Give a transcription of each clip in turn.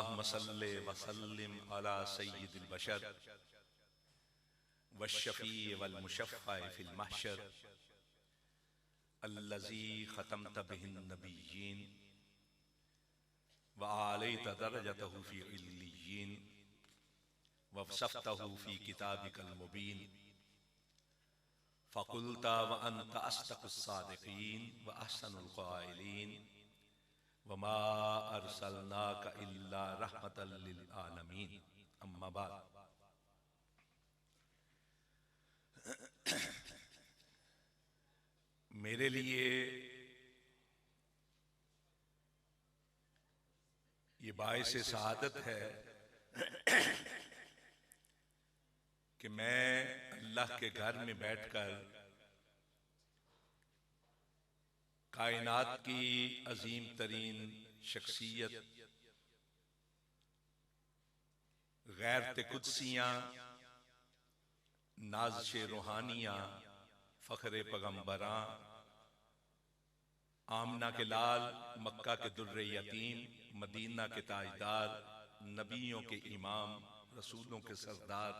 अल्लाहुम्मा सल्ली व सल्लिम अला सय्यिदिल बशर वश्शफ़ी वल मुशफ़्फ़ा फ़िल महशर अल्लज़ी ख़तमत बिहिन नबिय्यीन व आलैत दरजतहु फ़ी इल्लिय्यीन व वसफ़तहु फ़ी किताबिकल मुबीन फ़क़ुल्ता व अन्त अस्दक़ुस सादिक़ीन व अहसनुल क़ाइलीन वमा अरसलनाका इल्ला रहमतल लिल आलमीन। अम्मा बाद। मेरे लिए ये बाइस सआदत है कि मैं अल्लाह के घर में बैठकर कायनात की अजीम तरीन शख्सियत गैरत कुदसियां नाज़िश रूहानियां फ़ख्र पैगम्बरां आमना के लाल मक्का के दुर्रे यतीम मदीना के ताजदार नबियों के इमाम रसूलों के सरदार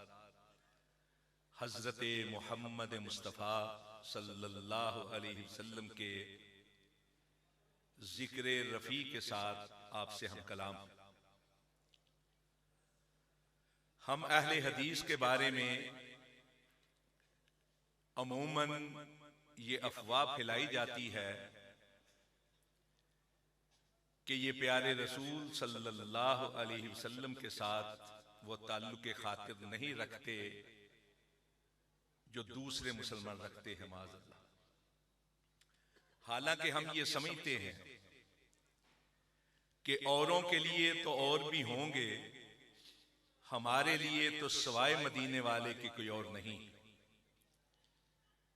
हज़रत मोहम्मद मुस्तफ़ा सल्लल्लाहु अलैहि वसल्लम के जिक्र रफ़ी के साथ आपसे हम कलाम। हम अहले हदीस के बारे में अमूमन ये अफवाह फैलाई जाती है कि ये प्यारे रसूल सल्लल्लाहु अलैहि वसल्लम के साथ वो ताल्लुक़ खातिर नहीं रखते जो दूसरे मुसलमान रखते हैं माज़अल्लाह। हालांकि हम ये समझते हैं कि औरों के लिए तो और भी होंगे, हमारे लिए तो सवाए मदीने वाले की कोई और नहीं।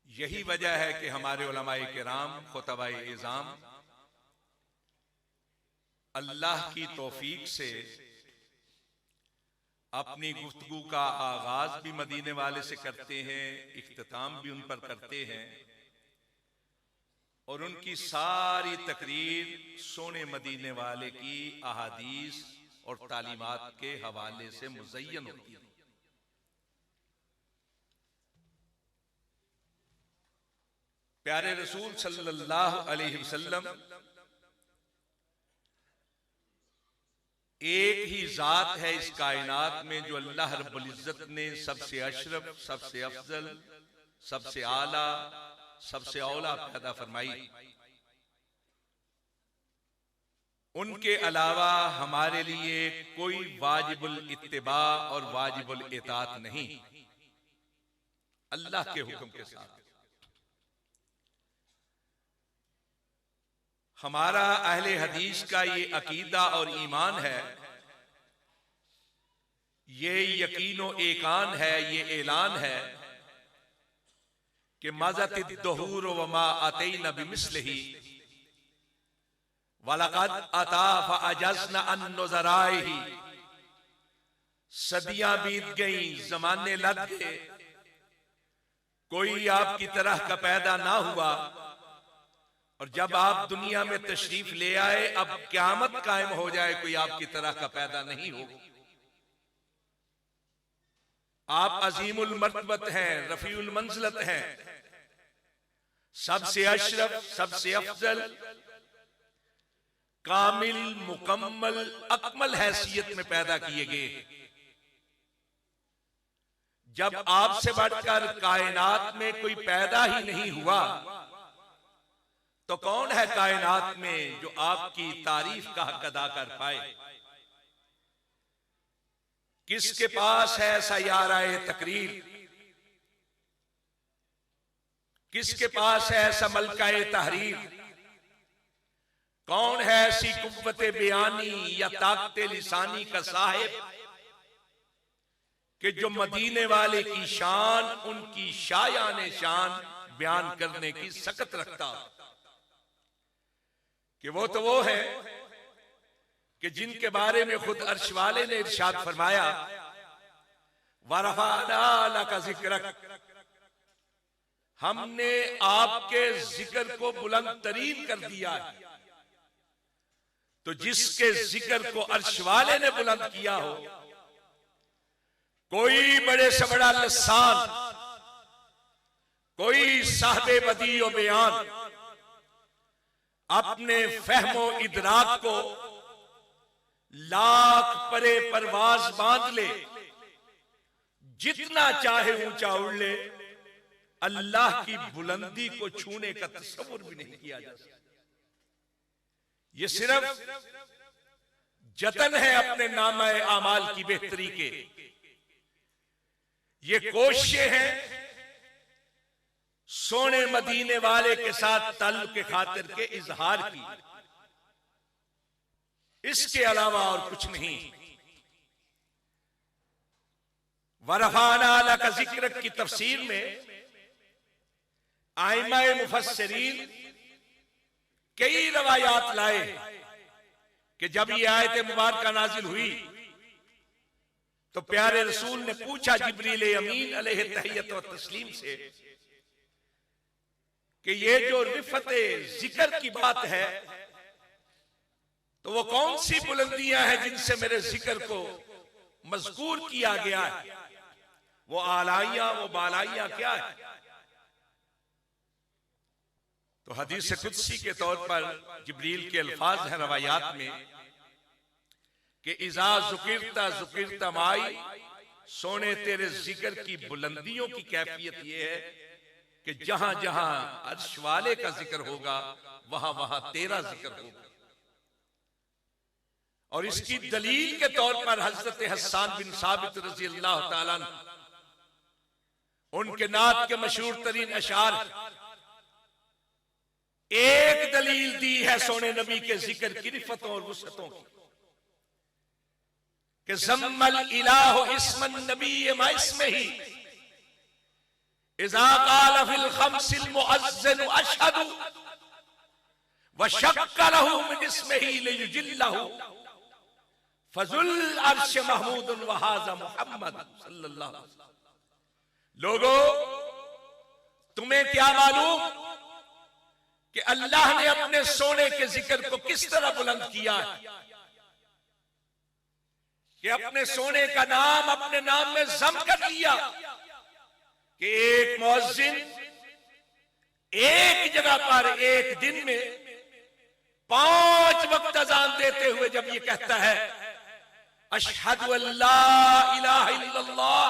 यही वजह है कि हमारे उलमाए किराम खुतबाए इज़ाम अल्लाह की तौफीक से अपनी गुफ्तगू का आगाज भी मदीने वाले से करते हैं, इख्तिताम भी उन पर करते हैं और उनकी सारी तकरीर सोने मदीने वाले की अहादीस और तालीमात के हवाले से मुज़य्यन होती है। प्यारे रसूल सल्लल्लाहु अलैहि वसल्लम एक ही जात है इस कायनात में जो अल्लाह रब्बुल इज्जत ने सबसे अशरफ, सबसे अफजल, सबसे आला, सबसे औला पैदा फरमाई। उनके अलावा हमारे लिए कोई वाजिबुल इत्तिबा और वाजिबुल इताअत नहीं, अल्लाह के हुक्म के साथ। हमारा अहले हदीस का ये अकीदा और ईमान है, ये यकीनो एकान है, ये ऐलान है कि मज़त दुहूर व मा अतैना बिमिस्लिही वलक़द अता फअजज़ना अन नुज़राइही। सदियां बीत गई, जमाने लग गए, कोई आपकी तरह का पैदा ना हुआ और जब आप दुनिया में तशरीफ ले आए, अब क़यामत कायम हो जाए, कोई आपकी तरह का पैदा नहीं हो। आप अजीमुल मर्तबत हैं, रफीउल मंज़िलत हैं, सबसे अशरफ, सबसे अफजल, कामिल, मुकम्मल, अकमल हैसियत में पैदा किए गए। जब आपसे बढ़कर कायनात में कोई पैदा ही नहीं हुआ तो कौन है कायनात में जो आपकी तारीफ का हक अदा कर पाए? किसके पास है ऐसा याराए तकरीर? किसके पास है ऐसा मलकाए तहरीर? कौन है ऐसी कुव्वते बयानी या ताकते लिसानी का साहिब कि जो मदीने वाले की शान, उनकी शायाने शान बयान करने की सकत रखता? कि वो तो वो है कि जिनके बारे में खुद अर्श वाले ने इरशाद फरमाया, वरफ़अना लका ज़िक्रक, हमने आपके जिक्र को बुलंद तरीन कर दिया है। तो जिसके जिक्र को अर्श वाले ने बुलंद किया हो, कोई बड़े से बड़ा लसान, कोई साहबे बदी और बयान अपने फहमो इदराक को लाख परे परवाज बांध ले, जितना चाहे ऊंचा उड़ ले, अल्लाह की बुलंदी को छूने का तस्वुर भी नहीं किया जा सकता। ये सिर्फ जतन है अपने नामा आमाल की बेहतरी के, ये कोशिशें हैं सोने मदीने वाले के साथ ताल्लुक के खातिर के इजहार की, इसके अलावा और कुछ नहीं। वरफाना अला का जिक्र की तफसीर में आइमाए मुफस्सिरीन कई रवायात लाए कि जब ये आयत मुबारक नाजिल हुई तो प्यारे रसूल ने पूछा जिब्रील अमीन अलैहि तहियत व तस्लीम से कि ये जो रिफते जिक्र की बात है तो वो कौन सी बुलंदियां हैं जिनसे मेरे जिक्र को मज़कूर किया गया है, वो आलाइयां वो बालाइयां क्या है? तो हदीस कुदसी के तौर पर जिब्रील के अल्फाज हैं रवायात में कि इज़ा ज़ुकिरता ज़ुकिरता माई, सोने तेरे जिक्र की बुलंदियों की कैफियत ये है कि जहां जहां अर्श वाले का जिक्र होगा वहां वहां तेरा जिक्र होगा। और इसकी दलील के तौर पर हजरत हस्सान बिन साबित रज़ी अल्लाह ताला अन्हु, उनके नात के मशहूर तरीन अशार, एक दलील दी है सोने नबी के जिक्र की रिफतों और वुसअतों की कि ज़म्मल इलाहु इस्मन नबी माइस्मिही इज़ा क़ाल फिल ख़म्सिल मुअज़्ज़िन अशहदु व शक्क लहू मिन इस्मिही लियुजिल्लहु फज़ुल अर्श महमूदुन व हाज़ा मुहम्मद सल्लल्लाहु अलैहि वसल्लम। लोगों, तुम्हें क्या मालूम कि अल्लाह ने अपने सोने के जिक्र को किस तरह बुलंद किया है कि अपने सोने का नाम अपने नाम में जम कर लिया कि एक मुअज्जिन एक जगह पर एक दिन में 5 वक्त अजान देते हुए जब ये कहता है अशहदु अल्ला इलाहा इल्लल्लाह,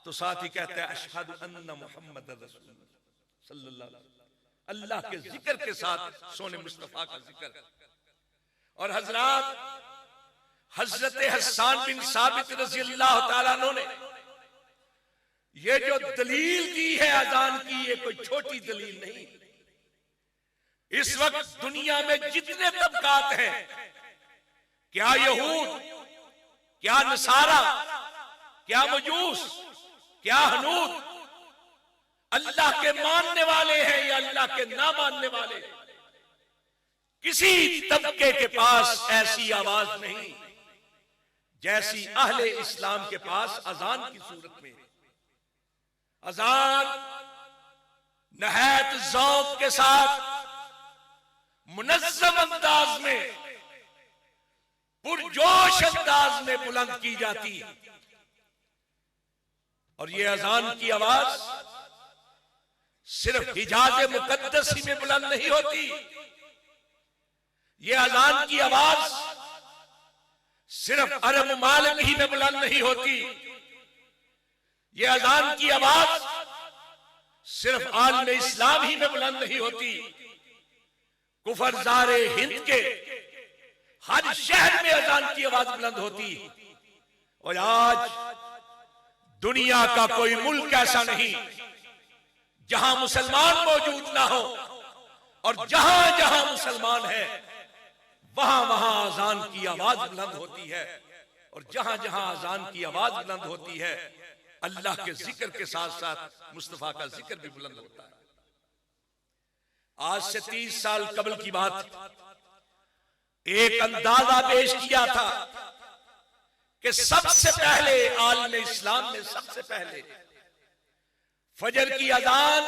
तो साथ ही कहता है अशहदु अन्ना मुहम्मदर रसूलुल्लाह सल्लल्लाहु अलैहि वसल्लम। अल्लाह के जिक्र के साथ सोने मुस्तफा का जिक्र। और हजरात, हजरत हस्सान बिन साबित रज़ी अल्लाह ताला अन्हु ने ये जो दलील दी है अजान की, ये कोई छोटी दलील नहीं। इस वक्त दुनिया में जितने तबकात हैं, क्या यहूद, क्या नसारा, क्या मजूस, क्या हनूद, अल्लाह के मानने वाले हैं या अल्लाह के ना मानने वाले, किसी तबके के पास ऐसी आवाज नहीं जैसी अहले इस्लाम के पास अजान की सूरत में। अजान नहायत ज़ौक़ के साथ मुनज़्ज़म अंदाज में, पुरजोश अंदाज में बुलंद की जाती है। और ये अजान की आवाज सिर्फ हिजाज़ मुक़द्दस ही में बुलंद नहीं होती, ये अजान की आवाज सिर्फ अरब ममालिक ही में बुलंद नहीं होती, ये अजान की आवाज सिर्फ आलम इस्लाम ही में बुलंद नहीं होती, कुफरजारे हिंद के हर शहर में अजान की आवाज बुलंद होती। और आज दुनिया का कोई मुल्क ऐसा नहीं जहां मुसलमान मौजूद ना हो, और जहां जहां मुसलमान है वहां वहां अजान की आवाज बुलंद होती है। और जहां जहां अजान की आवाज बुलंद होती है, अल्लाह के जिक्र के साथ साथ मुस्तफा का जिक्र भी बुलंद होता है। आज से 30 साल कबल की बात, एक अंदाजा पेश किया था कि सबसे पहले आलम इस्लाम में सबसे पहले फजर की अजान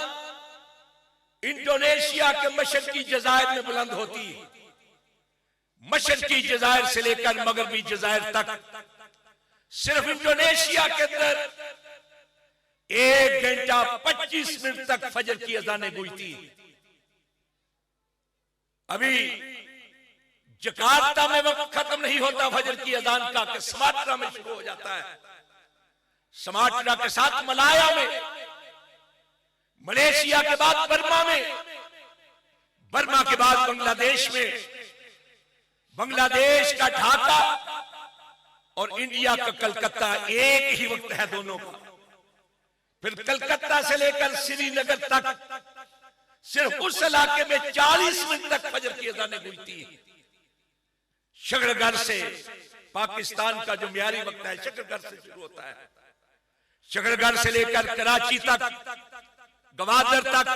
इंडोनेशिया के मशरकी जज़ायर में बुलंद होती, मशरकी जजायर से लेकर मगरबी जजायर तक सिर्फ इंडोनेशिया के अंदर 1 घंटा 25 मिनट तक फजर की अजानें गूंजती। अभी जकार्ता में वक्त खत्म नहीं होता फजर की अजान का कि समाट्रा में शुरू हो जाता है। समाट्रा के साथ मलाया में, मलेशिया के बाद बर्मा में, बर्मा के बाद बांग्लादेश में, बांग्लादेश का ढाका और इंडिया का कलकत्ता एक ही वक्त है दोनों का। फिर कलकत्ता से लेकर श्रीनगर तक सिर्फ उस इलाके में 40 मिनट तक फजर की अजानें गूंजती है। शकरगढ़ से पाकिस्तान का जो म्यारी वक्त है शकरगढ़ से शुरू होता है। शकरगढ़ से लेकर कराची तक, गवादर तक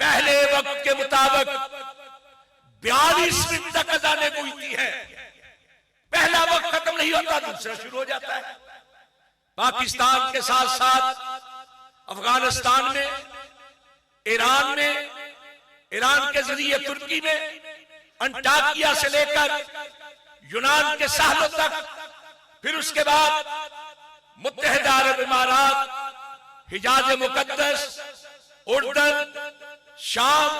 पहले वक्त के मुताबिक 42 मिनट तक अजानें गूंजती है। पहला वक्त खत्म नहीं होता, दूसरा शुरू हो जाता है। पाकिस्तान के साथ साथ अफगानिस्तान में, ईरान में, ईरान के जरिए तुर्की में, अंटाकिया से लेकर यूनान के साहलों तक, फिर उसके बाद मुत्तहिदा अरब इमारात, हिजाज मुकद्दस, उर्दन, शाम,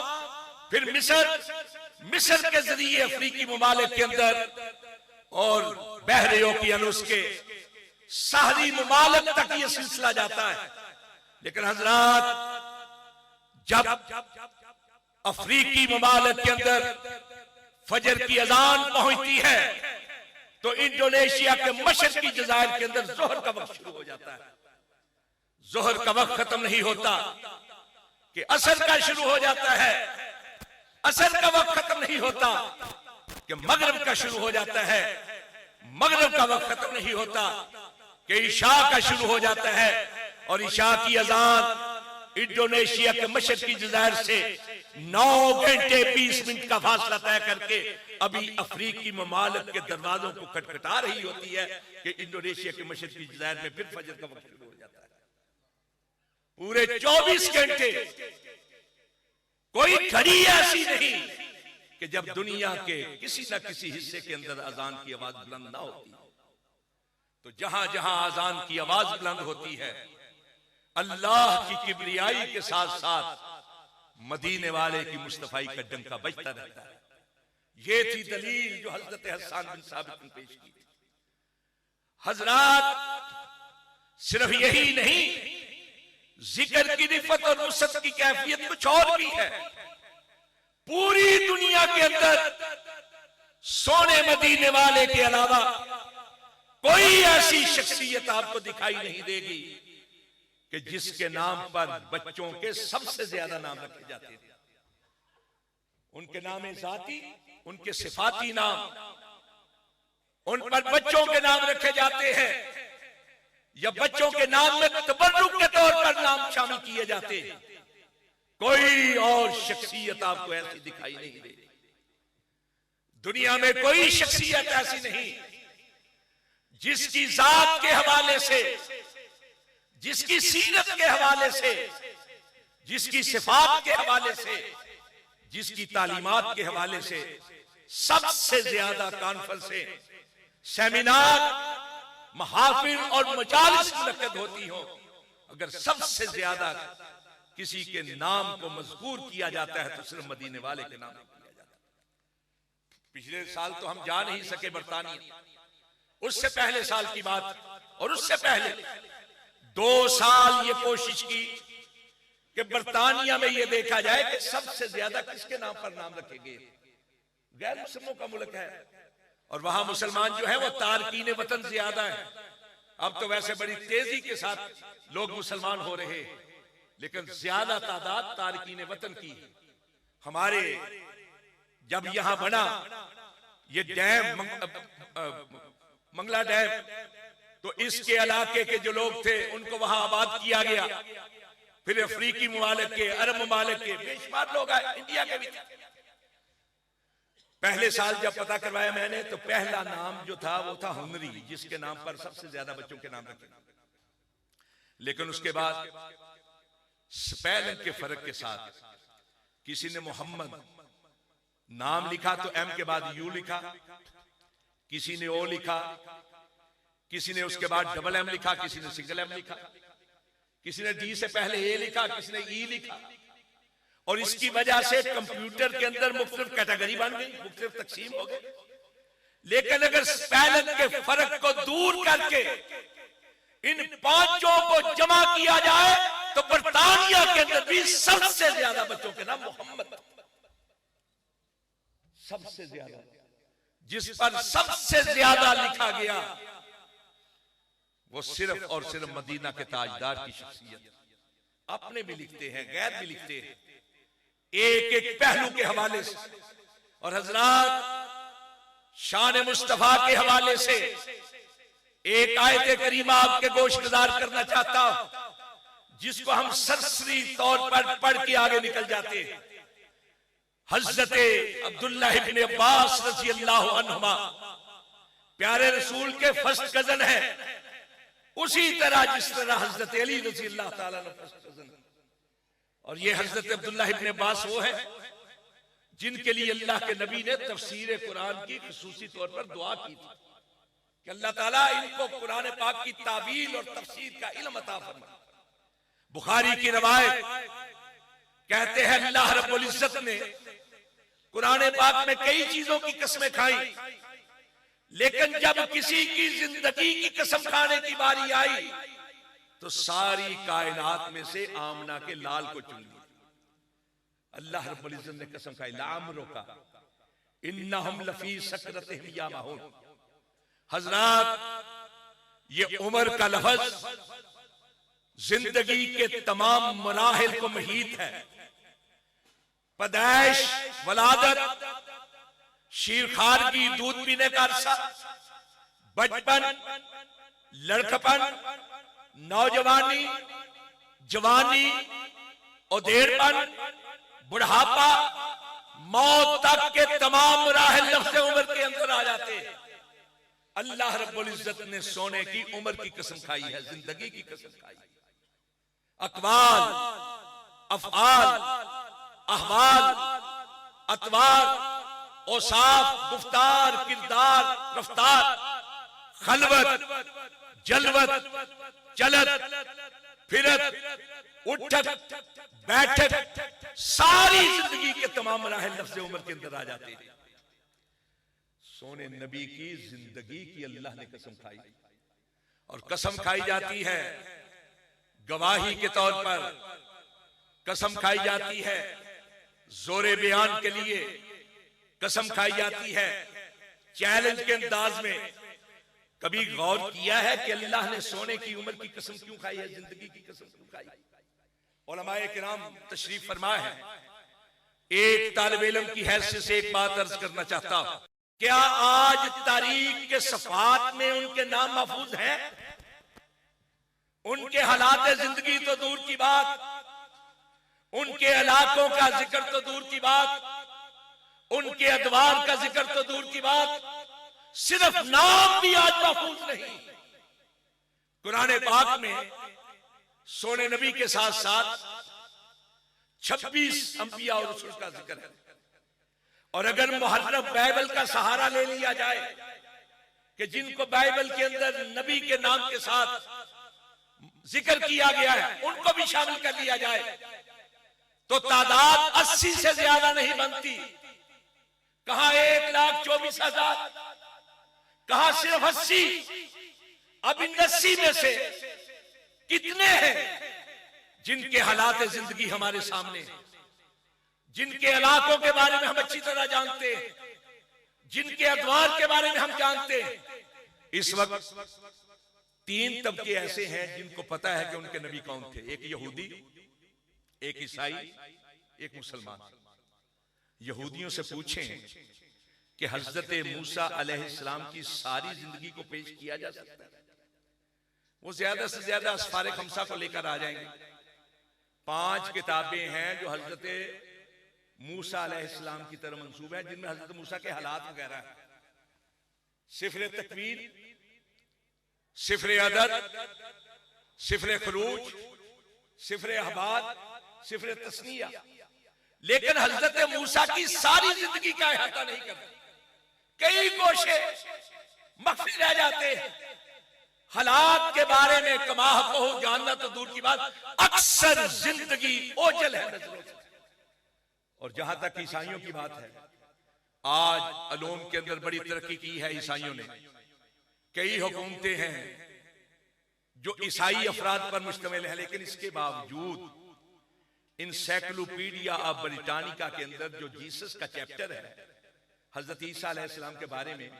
फिर मिस्र के जरिए अफ्रीकी ममालिक के अंदर और बहरे ओकियानुस के साहली ममालिक तक ये सिलसिला जाता है। लेकिन हजरात, जब अफ्रीकी ममालिक के अंदर फजर की अजान पहुंचती है तो इंडोनेशिया के मशरकी जजायर के अंदर जोहर का वक्त शुरू हो जाता है। जोहर का वक्त खत्म नहीं होता कि असर का शुरू हो जाता है। असर का वक्त खत्म नहीं होता कि मगरिब का शुरू हो जाता है। मगरिब का वक्त खत्म नहीं होता कि इशा का शुरू हो जाता है। और इशा की अजान इंडोनेशिया के मशरकी जजायर से 9 घंटे 20 मिनट का फासला तय करके अभी अफ्रीकी ममालिक के दरवाजों को खटखटा रही होती है कि इंडोनेशिया के मशरकी जजायर में फिर फजर का वक्त शुरू हो जाता है। पूरे 24 घंटे कोई घड़ी ऐसी नहीं कि जब दुनिया के किसी न किसी हिस्से के अंदर अजान की आवाज बुलंद ना होती। तो जहां जहां अजान की आवाज बुलंद होती है, अल्लाह की किबरियाई के साथ साथ मदीने वाले की मुस्तफाई का डंका बजता रहता है। ये थी दलील जो हजरत हसन बिन साबित ने पेश की थी। हजरात, सिर्फ यही नहीं, जिक्र की रिफत और नुसरत की कैफियत कुछ और भी है। पूरी दुनिया के अंदर सोने मदीने वाले के अलावा कोई ऐसी शख्सियत आपको दिखाई नहीं देगी कि जिसके नाम पर बच्चों के सबसे ज्यादा नाम रखे जाते थे। उनके नाम जाती, उनके सिफाती नाम, उन पर बच्चों के नाम रखे जाते हैं या बच्चों के नाम में तबर्रुक के तौर पर नाम शामिल किए जाते हैं। कोई और शख्सियत आपको ऐसी दिखाई नहीं देगी। दुनिया में कोई शख्सियत ऐसी नहीं जिसकी जात के हवाले से, जिसकी सीरत के हवाले से, जिसकी सिफात के हवाले से, जिसकी तालीमात के हवाले से सबसे ज्यादा कॉन्फ्रेंसें, सेमिनार, महाफिल और मजालिस मुनक्कद होती हो, अगर सबसे ज्यादा किसी के नाम को मज़कूर किया जाता है तो सिर्फ मदीने वाले के नाम किया जाता है। पिछले साल तो हम जा नहीं सके बरतानिया, उससे पहले साल की बात, और उससे पहले 2 साल ये कोशिश की कि बरतानिया में ये देखा जाए कि सबसे ज्यादा किसके नाम पर नाम रखे गए। गैर मुस्लिमों का मुल्क है और वहां मुसलमान जो है वो तारकीन वतन ज्यादा है। अब तो वैसे बड़ी तेजी के साथ लोग मुसलमान हो रहे, लेकिन ज्यादा तादाद तारकीन वतन की। हमारे जब यहां बना ये डैम, मंगला डैम, तो इसके इलाके के जो लोग थे उनको वहां आबाद किया गया। फिर अफ्रीकी ममालिक के, अरब ममालिक के बेशुमार लोग आए, इंडिया के भी थे। पहले साल जब पता करवाया मैंने तो पहला नाम जो था वो था हुनरी, जिसके नाम पर सबसे ज्यादा बच्चों के नाम रखे। लेकिन उसके बाद स्पेलिंग के फर्क के साथ किसी ने मोहम्मद, नाम लिखा तो एम के बाद यू लिखा, किसी ने ओ लिखा, किसी ने उसके बाद डबल एम लिखा, किसी ने सिंगल एम लिखा, किसी ने डी से पहले ए लिखा, किसी ने ई लिखा। और इसकी वजह से कंप्यूटर के अंदर मुख्तलिफ कैटेगरी बन गई, मुख्तलिफ तकसीम हो गई। लेकिन अगर स्पेलिंग के फर्क को दूर करके इन पांचों को जमा किया जाए तो बर्तानिया के अंदर भी सबसे ज्यादा बच्चों के नाम मोहम्मद, सबसे ज्यादा, जिस पर सबसे ज्यादा लिखा गया वो सिर्फ और सिर्फ मदीना के ताजदार की शख्सियत। अपने भी लिखते हैं, गैर भी लिखते हैं, एक एक पहलू के हवाले से। और हजरात शान मुस्तफा के हवाले से एक आयत करीमा आपके गोशगुजार करना चाहता हूं, जिसको हम सरसरी तौर पर पढ़ के आगे निकल जाते हैं। हजरत अब्दुल्ला इब्न अब्बास रज़ी अल्लाह अन्हुमा प्यारे रसूल के फर्स्ट कजन है, उसी तरह जिस तरह हजरत अली रज़ी अल्लाह ताला अन्हु फर्स्ट कजन है। और ये हजरत अब्दुल्ला इब्न अब्बास वो है जिनके लिए अल्लाह के नबी ने तफसीर कुरान की खुसूसी तौर पर दुआ की थी कि अल्लाह ताला इनको कुरान पाक की तावील और तफसीर का इल्म अता फरमाए। बुखारी की रवायत कहते हैं अल्लाह रब्बुल इज्जत ने कुरान पाक में कई चीजों की कसमें खाई, लेकिन जब किसी की जिंदगी की कसम खाने की बारी आई तो सारी कायनात में से आमना के लाल को चुन लिया। अल्लाह रब्बुल इज्जत ने कसम खाई, लामरो का इन्नहुम लफी सकरतिहिम यामहून। हजरात ये उम्र का लफ्ज जिंदगी के तमाम मराहिल को मुहीत है। पैदाइश, वलादत, शीरखारगी, दूध पीने का अरसा, बचपन, लड़कपन, नौजवानी, जवानी, औदेड़पन, बुढ़ापा, मौत तक के तमाम मराहिल लफ्ज़ उम्र के अंदर आ जाते हैं। अल्लाह रब्बुल इज्जत ने सोने की उम्र की कसम खाई है, जिंदगी की कसम खाई। अकवाल, अफआल, अहवाल, अतवार, औसाफ, गुफ्तार, किरदार, रफ्तार, खलवत, जलवत, चलत, फिरत, उठक, बैठक, सारी जिंदगी के तमाम मराहिल लफ्ज़ उम्र के अंदर आ जाते हैं। सोने नबी की जिंदगी की अल्लाह ने कसम खाई, और कसम खाई जाती है गवाही के तौर पर, कसम खाई जाती है जोरे बयान के लिए, कसम खाई जाती है चैलेंज के अंदाज में। कभी गौर किया है कि अल्लाह ने सोने की उम्र की कसम क्यों खाई है, जिंदगी की कसम क्यों खाई? उलमाए किराम तशरीफ फरमाए हैं। एक तालिब इल्म की हैसियत से एक बात अर्ज करना चाहता हूं, क्या आज तारीख के सफात में उनके नाम महफूज हैं? उनके हालात जिंदगी तो दूर की बात, उनके इलाकों का जिक्र तो दूर की बात, उनके अदवार का जिक्र तो दूर की बात, सिर्फ नाम भी आज महफूज नहीं। कुरान पाक में सोने नबी के साथ साथ 26 अंबिया और रसूल का जिक्र है। और अगर मुहर्रफ बाइबल का सहारा ले लिया जाए कि जिनको बाइबल के अंदर नबी के नाम के साथ जिक्र किया गया है उनको भी शामिल कर लिया जाए तो तादाद 80 से ज्यादा नहीं बनती। कहां 1,24,000, कहां सिर्फ 80। अब इन 80 में से कितने हैं जिनके हालात जिंदगी हमारे सामने हैं, जिनके इलाकों के बारे में हम अच्छी तरह जानते हैं, जिनके अदवार के बारे में हम जानते हैं। इस वक्त 3 तबके ऐसे हैं जिनको पता है कि उनके नबी कौन थे। एक यहूदी, एक ईसाई, एक मुसलमान। यहूदियों से पूछें कि हजरत मूसा अलैहिस्सलाम की सारी जिंदगी को पेश किया जा सकता है? वो ज्यादा से ज्यादा अस्फारे खमसा को लेकर आ जाएंगे। 5 किताबें हैं जो हजरत मूसा अलैहिस्सलाम की तरफ मंसूब है, जिनमें हजरत मूसा के हालात वगैरह है। सिफर तकवीर, सिफर अदद, सिफर खरूज, सिफर अहबाद, सिफर तस्निया। लेकिन हजरत मूसा की सारी जिंदगी का अहाता नहीं करती, कई गोशे मख्फी रह जाते हैं। हालात के बारे में कमाह को जानना तो दूर की बात, अक्सर जिंदगी ओझल है नजरों से। और जहां तक ईसाइयों की बात है, आज अलूम के अंदर बड़ी तरक्की की है ईसाइयों ने। कई हुकूमतें हैं जो ईसाई अफराद पर मुश्तमिल है, लेकिन इसके बावजूद इंसाइक्लोपीडिया ऑफ ब्रिटानिका के अंदर जो जीसस का चैप्टर है हजरत ईसा अलैहिस्सलाम के बारे में,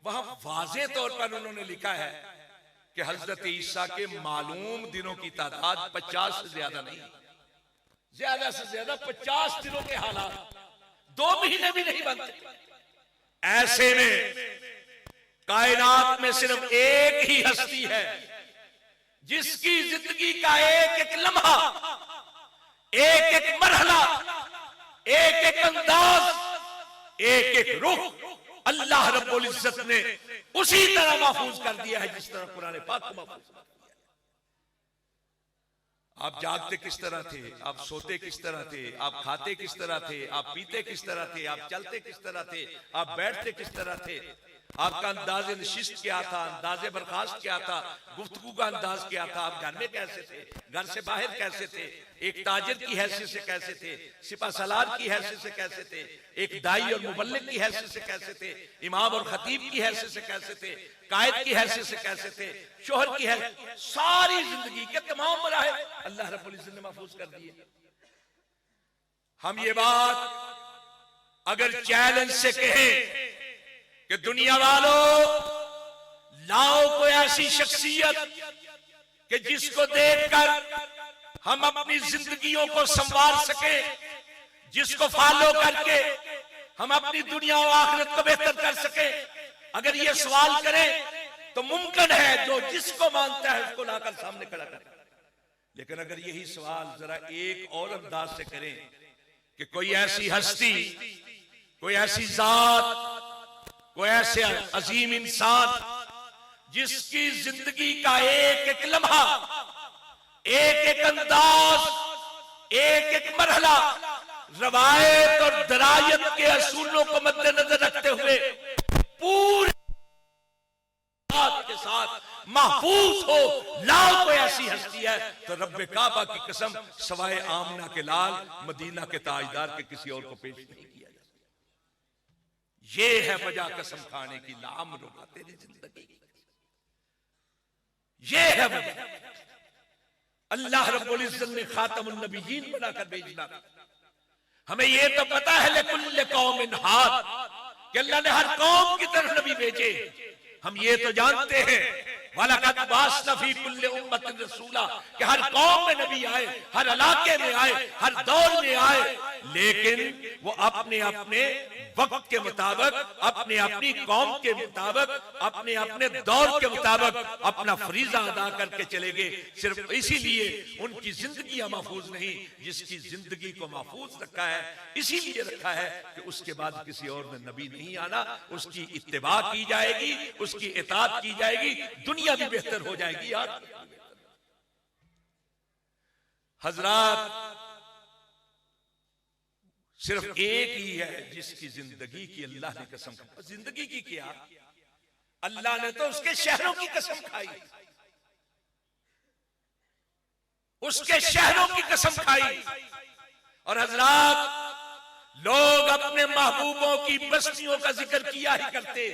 वहां वाज़े तौर पर उन्होंने लिखा है कि हजरत ईसा के मालूम दिनों की तादाद 50 से ज्यादा नहीं, ज्यादा से ज्यादा 50 दिनों के हालात 2 महीने भी नहीं बनते। ऐसे में कायनात में सिर्फ एक ही हस्ती है जिसकी जिंदगी का एक एक लम्हा, एक एक मरहला, एक एक अंदाज, एक एक रुख अल्लाह रब्बुल इज्जत ने उसी तरह महफूज कर दिया है जिस तरह कुरान पाक को महफूज कर दिया है। आप जागते किस तरह थे, आप सोते किस तरह थे, आप खाते किस तरह थे, आप पीते किस तरह थे, आप चलते किस तरह थे, आप बैठते किस तरह थे, आपका अंदाज़े नशिस्त क्या था, अंदाज़े बर्खास्त क्या था, गुफ्तगू का अंदाज क्या था, आप घर में कैसे थे, घर से बाहर कैसे थे, एक ताजिर की हैसियत से कैसे थे, सिपा सलार की हैसियत से कैसे थे, एक दाई और मुबल्लिग की हैसियत से कैसे थे, इमाम और खतीब की हैसियत से कैसे थे, कायद की हैसियत से कैसे थे, शोहर की हैसियत, सारी जिंदगी के तमाम मराहिल अल्लाह रब्बुल इज्जत ने महफूज कर दिए। हम ये बात अगर चैलेंज से कहें कि दुनिया वालों लाओ कोई ऐसी शख्सियत कि जिसको देखकर हम अपनी जिंदगियों को संवार सके, जिसको फॉलो करके हम अपनी दुनिया और आखिरत को बेहतर कर सके, अगर ये सवाल करें तो मुमकिन है जो जिसको मानता है उसको लाकर सामने खड़ा करें। लेकिन अगर यही सवाल जरा एक और अंदाज से करें कि कोई ऐसी हस्ती, कोई ऐसी जात, कोई ऐसे अजीम इंसान जिसकी जिंदगी का एक एक लम्हा, एक एक अंदाज, एक एक मरहला रवायत और दरायत के असूलों को मद्देनजर रखते हुए पूरे के साथ महफूज हो, लाओ कोई ऐसी हस्ती है तो रब्बे काबा की कसम सवाए आमना के लाल, मदीना के ताजदार के किसी और को पेश नहीं किया जा सकता। ये है वजह कसम खाने की, लाम रोगा तेरी जिंदगी, ये है वजह। अल्लाह रब्बुल इज्जत ने खातमुन नबिय्यीन बनाकर भेजना। हमें ये तो पता है लिकुल्लि कौमिन हाद कि अल्लाह ने हर कौम की तरफ नबी भेजे। हम ये तो जानते हैं वलक़द बअसना फ़ी कुल्लि उम्मतिन रसूला कि हर कौम में नबी आए, हर इलाके में आए, हर दौर में आए, लेकिन वो अपने अपने वक्त के मुताबिक, अपने अपनी कौम के मुताबिक, अपने अपने दौर के मुताबिक अपना फरीजा अदा करके चले गए। सिर्फ इसीलिए उनकी जिंदगियां महफूज नहीं, जिसकी जिंदगी को महफूज रखा है इसीलिए रखा है कि उसके बाद किसी और में नबी नहीं आना, उसकी इत्तिबा की जाएगी, उसकी इताअत की जाएगी, दुनिया भी बेहतर हो जाएगी। यार हजरात, सिर्फ एक ही है जिसकी जिंदगी की अल्लाह ने कसम खाई। जिंदगी की क्या, अल्लाह ने तो उसके शहरों की कसम खाई, उसके शहरों की कसम खाई। और हजरात, लोग अपने महबूबों की बस्तियों का जिक्र किया ही करते,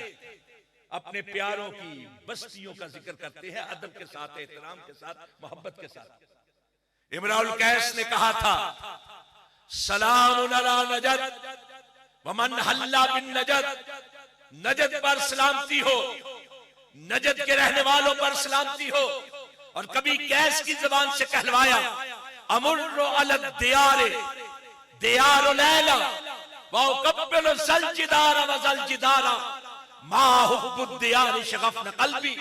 अपने प्यारों की बस्तियों का जिक्र करते हैं अदब के साथ, एहतराम के साथ, मोहब्बत के साथ। इमराउल कैस ने कहा था सलामुन अला नजद वमन हल्ला बिन नजद, नजद पर सलामती हो, नजद के रहने वालों पर सलामती हो। और कभी कैस की जुबान से कहलवाया अमुर्रु अला दियारे दियारु लैला व कब्बलु ज़लजिदारा व ज़लजिदारा मा हुब्बु दियार शगफ़न क़ल्बी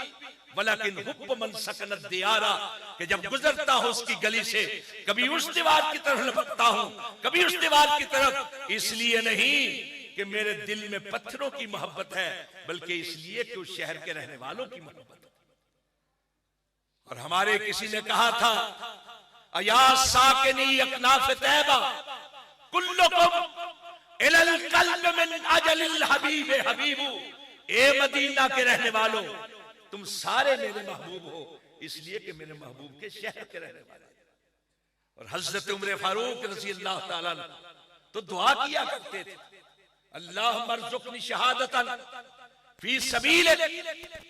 वलकिन हुब्ब मन सकनत दियारा, कि जब गुजरता हूं उसकी गली से कभी उस दीवार की तरफ लपकता हूं, कभी उस दीवार की तरफ, इसलिए नहीं कि मेरे दिल में पत्थरों की मोहब्बत है, बल्कि इसलिए कि उस शहर के रहने वालों की मोहब्बत है। और हमारे किसी ने कहा था अया साकिनी अकनाफ तैबा कुल्लुकुम इलल कल्ब मिन अजलिल हबीब हबीबू, ए मदीना के रहने वालों तुम सारे मेरे महबूब हो, इसलिए कि मेरे महबूब के शहर के रहने वाले। और हजरत उमर फारूक रज़ी अल्लाह ताला तो दुआ किया करते थे, अल्लाह मरज़ुक़नी शहादतन फी सबीलिक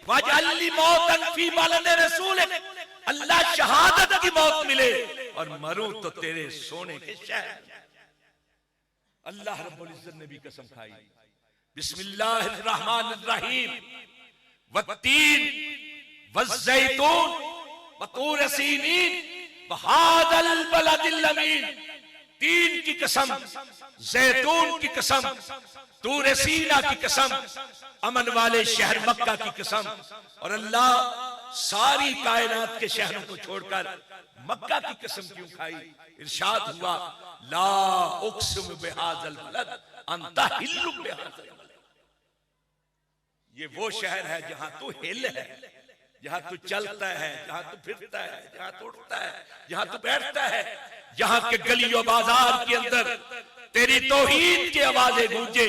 वजअलनी मौतन फी बलद रसूलिक, अल्लाह शहादत की मौत मिले और मरूं तो तेरे सोने के शहर। अल्लाह रब्बुल इज्जत ने भी कसम खाई, बिस्मिल्लाहिर रहमानिर रहीम, वत्तीन वज़्ज़ैतून वतूर सीनीन वहादल बलदिल अमीन। तीन की कसम, जैतून की कसम, तूर सीना की कसम, अमन वाले शहर मक्का की कसम। और अल्लाह सारी कायनात के शहरों को छोड़कर मक्का की कसम क्यों खाई? इरशाद हुआ, ला उक़सिमु बिहाज़ल बलद अंता हिल्लु बिहाज़ल बलद। ये वो शहर है जहां तू हिल है, जहां तू चलता है, जहां तू फिरता है, जहां तू उठता है, जहां तू बैठता है, जहां के गलियों बाजार के अंदर तेरी तौहीद की आवाजें गूंजे,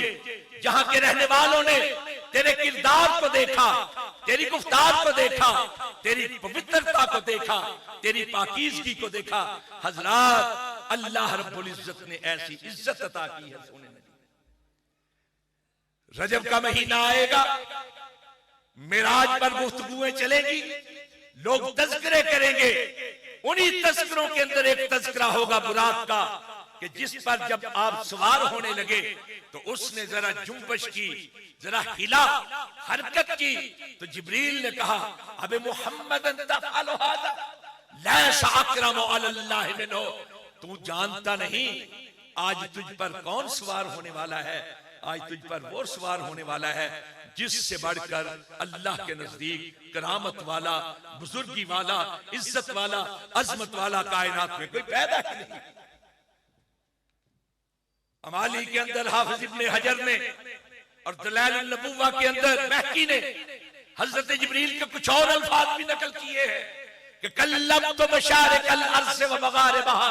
जहां के रहने वालों ने तेरे किरदार को देखा, तेरी गुफ्तार को देखा, तेरी पवित्रता को देखा, तेरी पाकीज़गी को देखा। हजरात, अल्लाह रब्बुल इज्जत ने ऐसी इज्जत अता की है। सोने रजब का महीना आएगा, मिराज पर गुफ्तगुएं चलेगी, लोग तज़किरे करेंगे। उन्हीं तज़किरों के अंदर एक तज़किरा होगा बुराक का, कि जिस पर जब आप सवार होने लगे तो उसने जरा जुम्बश की, जरा हिला, हरकत की, तो जिब्रील ने कहा, अबे मुहम्मदन तफ़अलु हाज़ा लैसा अकरमु अलल्लाहि मिन्हु। तू जानता नहीं आज तुझ पर कौन सवार होने वाला है? आज तुझ पर वो सवार होने वाला है जिससे बढ़कर अल्लाह के नजदीक करामत वाला, बुजुर्गी वाला, इज्जत वाला, अजमत वाला कायनात में कोई पैदा ही नहीं। अमाली के अंदर हाफिज इब्ने हजर ने और दलाइल नबुव्वा के अंदर महकी ने हजरत जिब्रील के कुछ और अल्फाज भी नकल किए हैं कि कल्लम तो मशारिकल अर्ज़ व मगारिबहा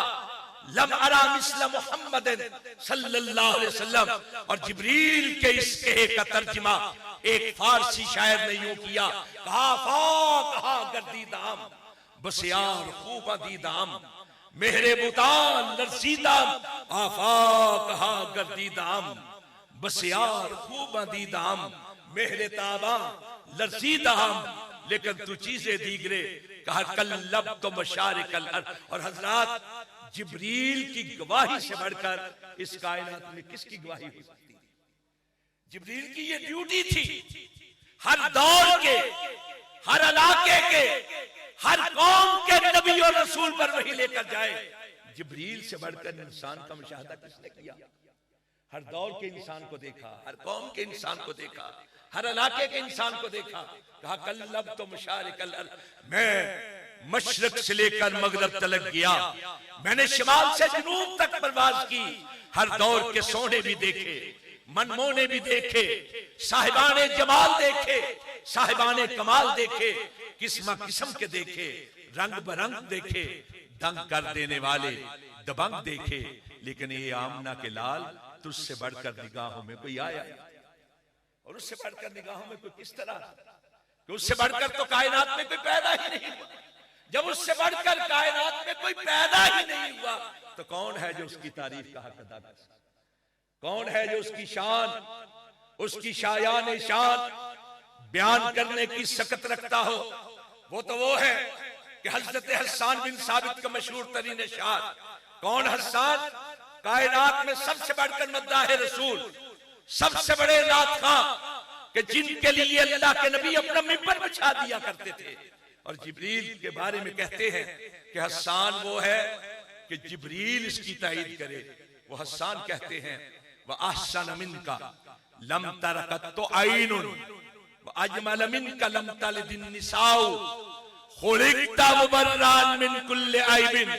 लम अरा मिस्ल मुहम्मदिन सल्लल्लाहु अलैहि वसल्लम। और जिब्रील के इस कहे का तर्जुमा एक फारसी शायर ने यूं किया, कहा गर्दीदाम बसियार खूब दीदाम मेहरे बुतान लरसीदाम, आफा कहा गर्दीदाम बसियार खूब दीदाम मेहरे ताबा लरसीदाम। लेकिन तू चीजें दीगरे कहा कल्लब तो मशारिकल अर्ज़। और हजरात, जिब्रील की गवाही से बढ़कर इस कायनात में किसकी गवाही हो सकती है? जिब्रील की ये ड्यूटी थी, हर दौर के, हर इलाके के, हर कौम के नबी और रसूल पर वही लेकर जाए। जिब्रील से बढ़कर इंसान का मुशाहदा किसने किया? हर दौर के इंसान को देखा, हर कौम के इंसान को देखा, हर इलाके के इंसान को देखा। कहा कल्लब तो मुशारिकल अर्ज़, मैं मशरक से लेकर मगरब तलक गया, मैंने शिमाल से जनूब तक परवाज की, हर दौर के सोने भी देखे, मनमोने भी देखे, साहिबाने जमाल देखे, साहिबाने कमाल देखे, किस्म किस्म के देखे, रंग बरंग देखे, दंग कर देने वाले दबंग देखे। लेकिन ये आमना के लाल तुझसे बढ़कर निगाहों में कोई आया, और उससे बढ़कर निगाहों में कोई किस तरह, कि उससे बढ़कर तो कायनात में कोई पैदा ही नहीं हुआ। जब उससे बढ़कर कायनात में कोई पैदा ही नहीं हुआ तो कौन है जो उसकी तारीफ का हक अदा कर सकता? कौन है जो उसकी शान, उसकी शायान शान बयान करने की सकत रखता हो? वो तो वो है कि हजरत हस्सान बिन साबित का मशहूर तरीन शार। कौन हस्सान? कायनात में सबसे बढ़कर मद्दाह रसूल, सबसे बड़े नात खां, कि जिनके लिए अल्लाह के नबी अपना मिंबर बिछा दिया करते थे। और जिब्रील के बारे में कहते हैं कि हस्सान वो है कि जिब्रील इसकी ताईद करे। वो हस्सान कहते हैं, वह अहसन मिनका लम तरकत तो आइनुन व अजमल मिनका लम तलिदिन निसाउ खुलिकता मुबर्रान मिन कुल्li आइबिन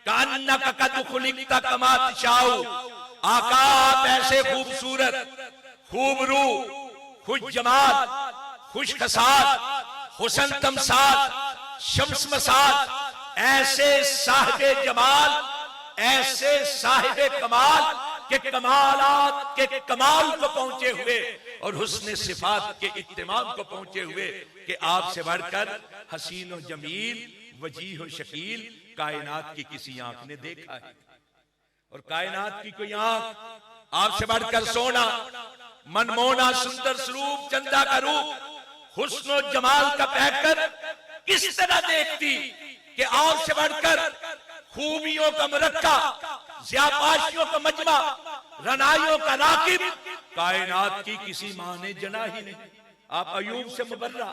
कान्नका कद खुलिकता कमा तशाउ। आका आप ऐसे खूबसूरत, खूब रू, खुश जमात, खुश खसात, हुसन तमसात, शम्स मसात, ऐसे साहिबे जमाल, ऐसे साहिबे कमाल के कमालात के कमाल को पहुंचे हुए और हुस्न सिफात के इत्तिमाम को पहुंचे हुए कि आपसे बढ़कर हसीन और जमील वजीह और शकील कायनात की किसी आंख ने देखा है। और कायनात की कोई आंख आपसे बढ़कर सोना, मनमोहना सुंदर स्वरूप, चंदा का रूप, हुस्न और जमाल का पैकर किस तरह देखती कि आपसे बढ़कर खूबियों का मरक्का, ज़ियापाशियों का मजमा, रनाइयों का राकिब कायनात की किसी मां ने जना ही नहीं। आप अयूब से मुबर्रा,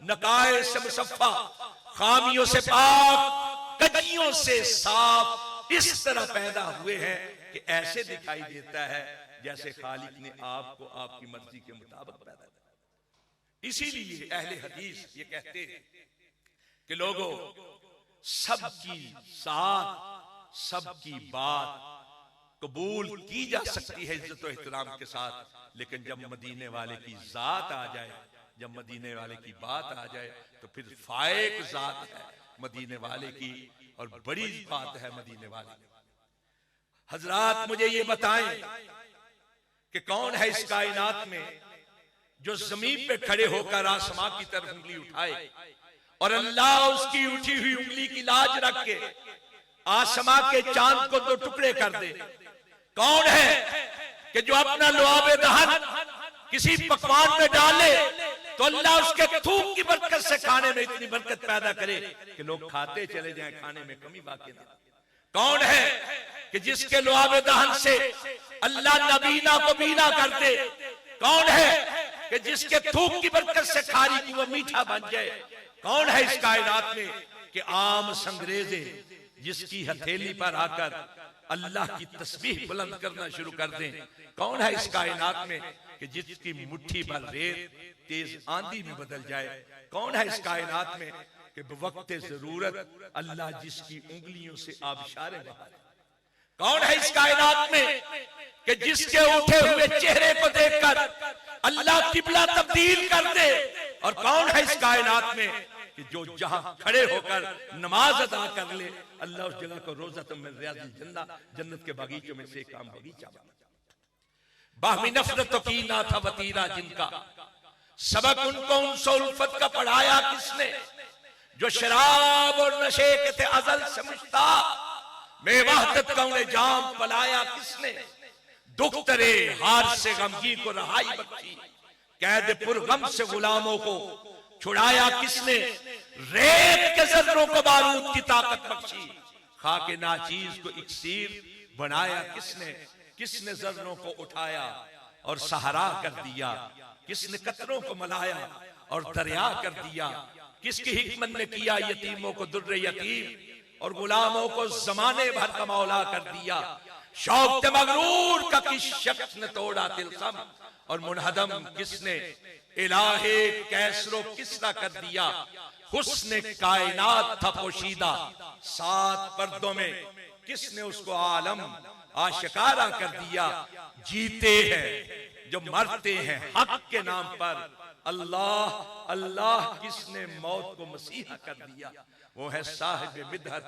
नकाए से मुसफ़ा, खामियों से पाक, कजियों से साफ इस तरह पैदा हुए हैं कि ऐसे दिखाई देता है जैसे खालिक ने आपको आपकी मर्जी के मुताबिक पैदा किया। इसीलिए अहले हदीस ये कहते हैं कि लोगों, सबकी साथ सबकी बात कबूल की जा सकती है इज्जत और एहतराम के साथ, लेकिन जब मदीने वाले की जात आ जाए, जब मदीने वाले की बात आ जाए तो फिर फायक जात है मदीने वाले की और बड़ी बात है मदीने वाले। हजरात मुझे ये बताएं कि कौन है इस कायनात में जो जमीन पे खड़े होकर आसमां की तरफ उंगली उठाए और अल्लाह उसकी उठी हुई उंगली की लाज रख के आसमां के चांद को दो टुकड़े कर दे। कौन है कि जो अपना लुआबे दहन किसी पकवान में डाले तो अल्लाह उसके थूक की बरकत से खाने में इतनी बरकत पैदा करे कि लोग खाते चले जाएं, खाने में कमी बाकी ना। कौन है कि जिसके लुआबे दहन से अल्लाह नबीना को बीना कर दे? कौन है कि जिसके थूक की बरकत से खारी की वो मीठा बन जाए? कौन है इस कायनात में कि आम संगरेजे जिसकी हथेली पर आकर अल्लाह की तस्बीह बुलंद करना शुरू कर दें? कौन है इस कायनात में कि जिसकी मुट्ठी भर रेत तेज आंधी में बदल जाए? कौन है इस कायनात में कि वक्त जरूरत अल्लाह जिसकी उंगलियों से आबशारे बहाए? कौन है इस कायनात में कि जिसके उठे हुए चेहरे को देखकर अल्लाह किबला तब्दील कर दे? और कौन है इस कायनात में कि जो जहां खड़े होकर नमाज अदा कर ले अल्लाह उस जगह को रोज़तुम मिन रियादिल जन्नह, जन्नत के बागीचों में से एक आम बगीचा बना। बाहमी नफरत की ना था वतीरा जिनका, सबक उनको उनसे उल्फत का पढ़ाया किसने? जो शराब और नशे के थे अजल से मुश्ताक, में वहदत का उन्हें जाम पलाया किसने? दुख तरे हार से गमगी को रहाई बख्शी, कैद पुरगम से गुलामों को छुड़ाया किसने? रेत के जर्रों को बारूद की ताकत बख्शी, खाके नाचीज को इक्सीर बनाया किसने? किसने जर्रों को उठाया और सहारा कर दिया? किसने कतरों को मलाया और दरिया कर दिया? किसकी हिकमत ने किया यतीमों को दुर्रे यतीम और गुलामों को जमाने भर का मौला कर दिया? शौक मगरूर का किस शख्स ने तोड़ा तिलसम और मुनहदम किसने इलाहे कैसरो किसरा कर दिया? हुस्ने कायनात था पोशीदा सात पर्दों में, किसने उसको आलम आशिकारा कर दिया? जीते हैं जो मरते हैं हक के नाम पर, अल्लाह अल्लाह किसने मौत को मसीहा कर दिया? वो है साहिब बिदअत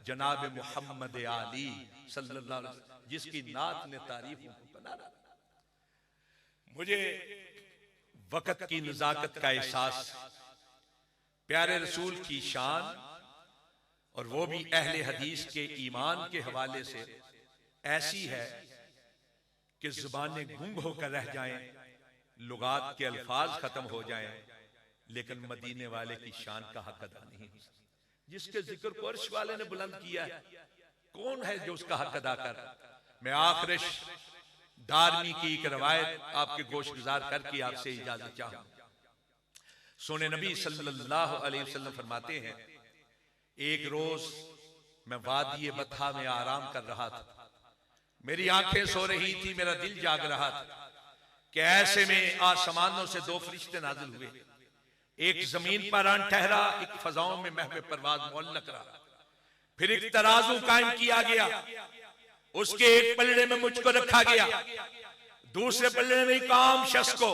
जनाब मोहम्मद आली सल्लल्लाहु अलैहि वसल्लम, जिसकी नात ने तारीफ बना रहा। मुझे वक्त की नजाकत का एहसास, प्यारे रसूल की शान और वो भी अहले हदीस के ईमान के हवाले से ऐसी है कि जुबानें गुंग होकर रह जाएं, लुगात के अल्फाज खत्म हो जाएं, लेकिन मदीने वाले की शान का हक अदा नहीं हो सकता। जिसके जिक्र को अर्श वाले ने बुलंद किया है, कौन है जो उसका हक अदा कर? मैं आखिर दारमी की एक रवायत आपके गोशगुजार करके आपसे इजाजत चाहूं। सोने नबी सल्लल्लाहु अलैहि वसल्लम फरमाते हैं, एक रोज मैं वादी बथा में आराम कर रहा था, मेरी आंखें सो रही थी, मेरा दिल जाग रहा था कि ऐसे में आसमानों से दो फरिश्ते नाजिल हुए, एक जमीन पर आन ठहरा, एक फजाओं में महवे परवाज मुअल्लक रहा। फिर एक तराजू कायम किया गया, उसके एक पलड़े में मुझको रखा गया, दूसरे पलड़े में एक आम शख्स को,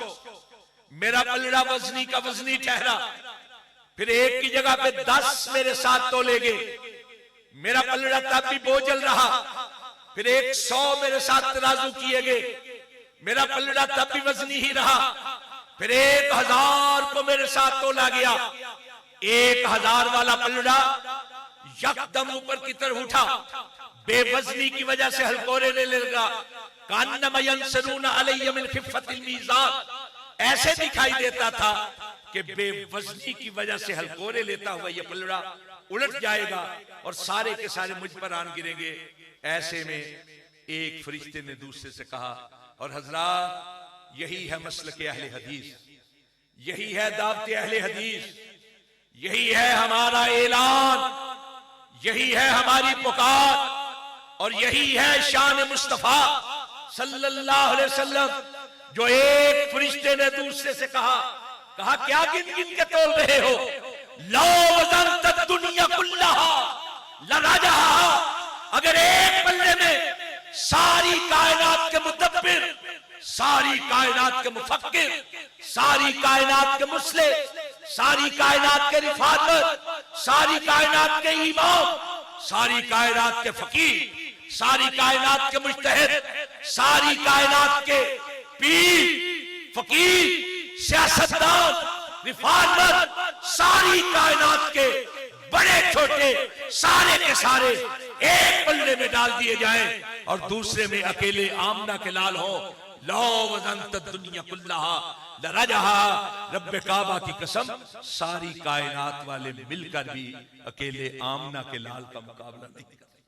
मेरा पलड़ा वजनी का वजनी ठहरा। फिर एक की जगह पे 10 मेरे साथ तोले गए, मेरा पलड़ा तब भी बोझल रहा, फिर 100 मेरे साथ तराजू किए गए, मेरा पलड़ा तब भी वजनी ही रहा। फिर 1000 को मेरे साथ तोला गया, 1000 वाला पलड़ा यकदम ऊपर की तरफ उठा, बेवजनी की वजह से हलकोरे ले लगा। कान्नमा यंसरूना अलैहि मिन खिफ़्फ़तिल मीज़ान, ऐसे दिखाई देता था कि बेवजनी की वजह से हलकोरे लेता हुआ यह पलड़ा उलट जाएगा और सारे के सारे मुझ पर आन गिरेंगे। ऐसे में एक फरिश्ते ने दूसरे से कहा, और हजरात यही है मसलक अहले हदीस, यही है दावत अहले हदीस, यही है हमारा ऐलान, यही है हमारी पुकार और यही है शान मुस्तफा सल्लल्लाहु अलैहि वसल्लम। जो एक फरिश्ते ने दूसरे से कहा क्या गिन गिन के तोल रहे हो? लो वज़नत दुनिया कुल्लहा लराजहा, अगर एक पल्ले में सारी कायनात के मुदब्बिर, सारी कायनात के मुफक्किर, सारी कायनात के मुस्लिह, सारी कायनात के रिफात, सारी कायनात के इमाम, सारी कायनात के फकीर, सारी कायनात के मुज्तहिद, सारी कायनात के पीर फकीर सियासतदान रिफात, सारी कायनात के बड़े छोटे सारे के सारे एक पल्ले में डाल दिए जाएं और दूसरे में अकेले आमना के लाल हो, लो वज़नत दुनिया कुल्लहा लरजहा, रब्बे काबा की कसम सारी कायनात वाले मिलकर भी अकेले आमना के लाल का मुकाबला नहीं कर सकते।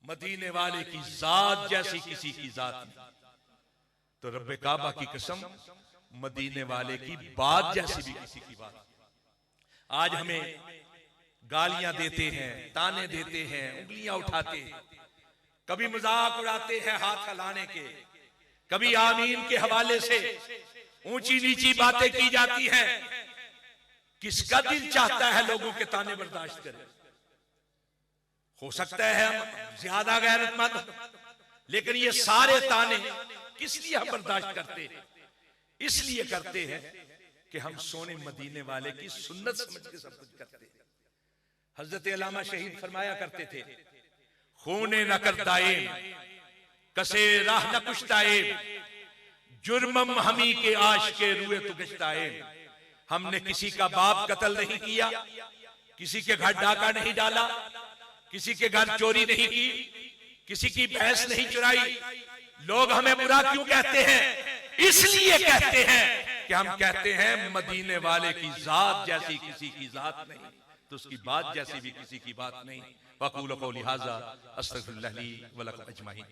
मदीने वाले की जात जैसी किसी की जात नहीं, तो रब्बे काबा की कसम मदीने वाले की बात जैसी भी किसी की बात। आज हमें गालियां देते हैं, ताने देते हैं, उंगलियां उठाते हैं, कभी मजाक उड़ाते हैं हाथ हिलाने के, कभी आमीन के हवाले से ऊंची नीची बातें की जाती हैं। किसका दिल चाहता है लोगों के ताने बर्दाश्त करें? हो सकता है हम ज्यादा गैरतमंद, लेकिन ये सारे ताने किस लिए हम बर्दाश्त करते हैं? इसलिए करते हैं कि हम सोने मदीने वाले की सुन्नत समझ के सब कुछ करते हैं। हजरत अल्लामा शहीद फरमाया करते थे, खूने न करताए कसे राह न कुश्ताए, जुर्मम हमी के आश के रुए तु गश्ताए। हमने किसी का बाप कत्ल नहीं किया, किसी के घर डाका नहीं डाला, किसी के घर चोरी नहीं की, किसी की भैंस नहीं चुराई। लोग हमें बुरा क्यों कहते हैं? इसलिए कहते हैं कि हम कहते हैं मदीने वाले की जात जैसी किसी की जात नहीं, तो उसकी बात जैसी भी किसी की बात नहीं। वक़ूलु क़ौली हाज़ा अस्तग़फिरुल्लाह ली व लकुम अजमईन।